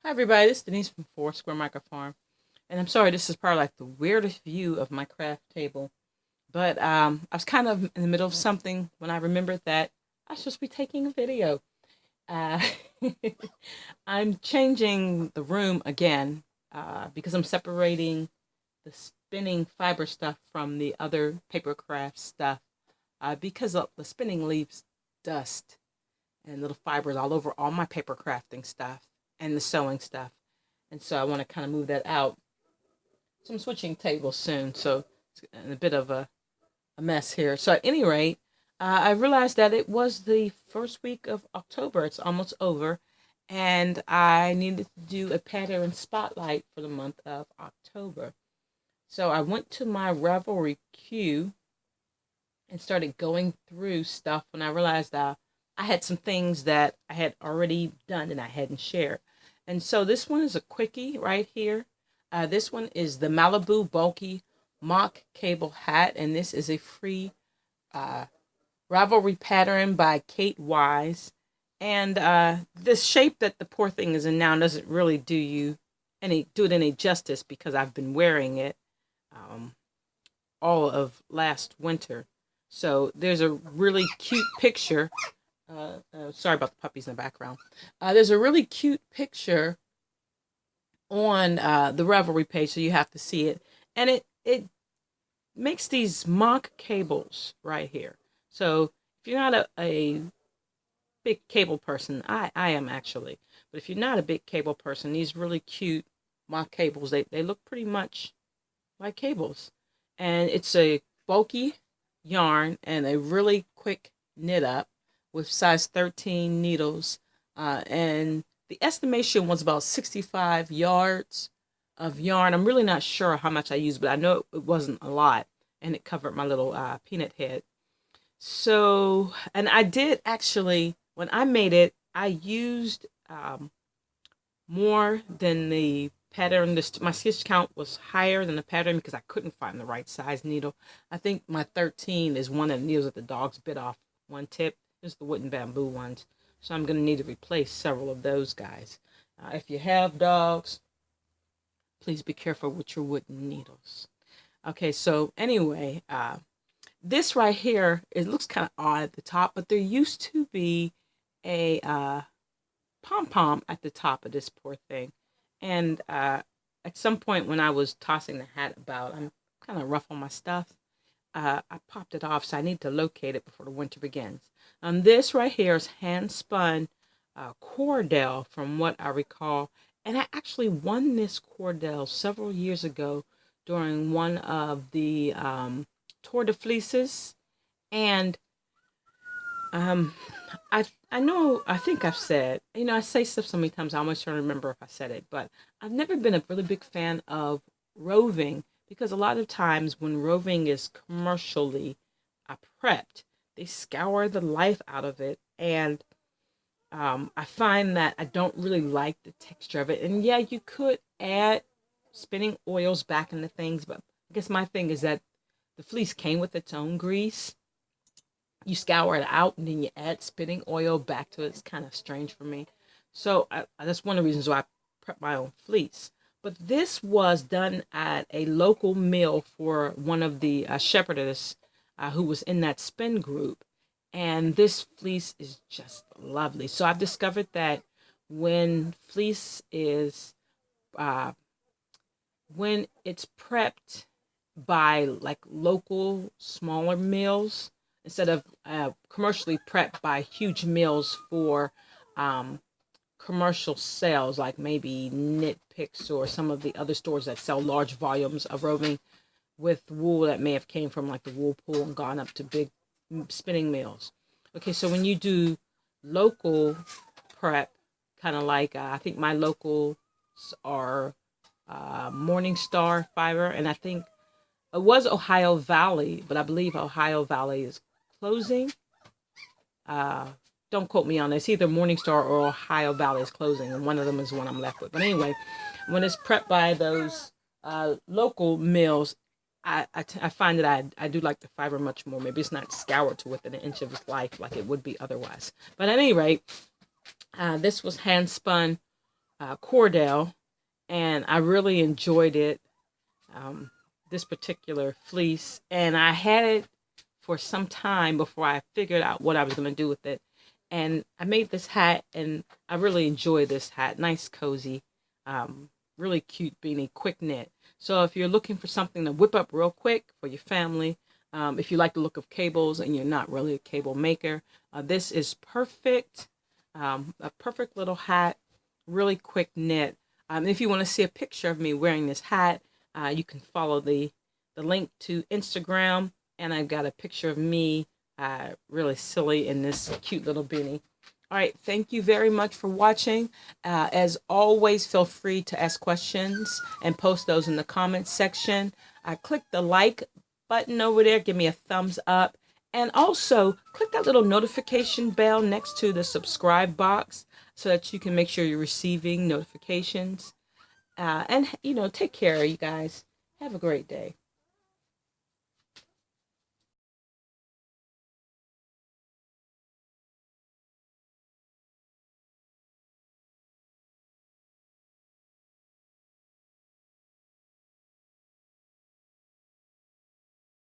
Hi everybody, this is Denise from Four Square Micro Farm. And I'm sorry, this is probably like the weirdest view of my craft table. But I was kind of in the middle of something when I remembered that I was supposed to be taking a video. Uh, I'm changing the room again because I'm separating the spinning fiber stuff from the other paper craft stuff because the spinning leaves dust and little fibers all over all my paper crafting stuff and the sewing stuff. And so I want to kind of move that out. So I'm switching tables soon. So it's a bit of a mess here. So at any rate, I realized that it was the first week of October. It's almost over. And I needed to do a pattern spotlight for the month of October. So I went to my Ravelry queue and started going through stuff when I realized that I had some things that I had already done and I hadn't shared. And so this one is a quickie right here. This one is the Malibu Bulky Mock Cable Hat, and this is a free uh, Ravelry pattern by Kate Wise. And the shape that the poor thing is in now doesn't really do it any justice because I've been wearing it um, all of last winter. So there's a really cute picture. Sorry about the puppies in the background. There's a really cute picture on the Ravelry page, so you have to see it. And it makes these mock cables right here. So if you're not a big cable person, I am actually. But if you're not a big cable person, these really cute mock cables, they look pretty much like cables. And it's a bulky yarn and a really quick knit up with size 13 needles. And the estimation was about 65 yards of yarn. I'm really not sure how much I used, but I know it wasn't a lot. And it covered my little peanut head. So, and I did actually, when I made it, I used more than the pattern. My stitch count was higher than the pattern because I couldn't find the right size needle. I think my 13 is one of the needles that the dogs bit off one tip. It's the wooden bamboo ones. So I'm going to need to replace several of those guys. If you have dogs, please be careful with your wooden needles. Okay, so anyway, this right here, it looks kind of odd at the top, but there used to be a pom-pom at the top of this poor thing. And at some point when I was tossing the hat about, I'm kind of rough on my stuff. I popped it off, so I need to locate it before the winter begins. This right here is hand spun cordell, from what I recall. And I actually won this cordell several years ago during one of the Tour de Fleeces. And um, I know, I think I've said, I say stuff so many times, I almost trying to remember if I said it, but I've never been a really big fan of roving because a lot of times when roving is commercially prepped, they scour the life out of it. And I find that I don't really like the texture of it. And yeah, you could add spinning oils back into things, but I guess my thing is that the fleece came with its own grease. You scour it out and then you add spinning oil back to it. It's kind of strange for me. So that's one of the reasons why I prep my own fleece. But this was done at a local mill for one of the shepherdess who was in that spin group. And this fleece is just lovely. So I've discovered that when fleece is, when it's prepped by like local smaller mills, instead of commercially prepped by huge mills for um, commercial sales, like maybe Knit Picks or some of the other stores that sell large volumes of roving with wool that may have came from like the wool pool and gone up to big spinning mills. Okay, so when you do local prep, kind of like I think my locals are Morningstar Fiber, and I think it was Ohio Valley, but I believe Ohio Valley is closing. Uh, don't quote me on this. Either Morningstar or Ohio Valley is closing, and one of them is the one I'm left with. But anyway, when it's prepped by those local mills, I find that I do like the fiber much more. Maybe it's not scoured to within an inch of its life like it would be otherwise. But at any rate, this was hand spun Cordell, and I really enjoyed it. Um, this particular fleece, and I had it for some time before I figured out what I was going to do with it. And I made this hat, and I really enjoy this hat. Nice, cozy, really cute beanie, quick knit. So if you're looking for something to whip up real quick for your family, if you like the look of cables and you're not really a cable maker, this is perfect. A perfect little hat, really quick knit. If you want to see a picture of me wearing this hat, you can follow the link to Instagram, and I've got a picture of me really silly in this cute little beanie. All right, thank you very much for watching. As always, feel free to ask questions and post those in the comments section. Click the like button over there, give me a thumbs up, and also click that little notification bell next to the subscribe box so that you can make sure you're receiving notifications. And, take care, you guys. Have a great day.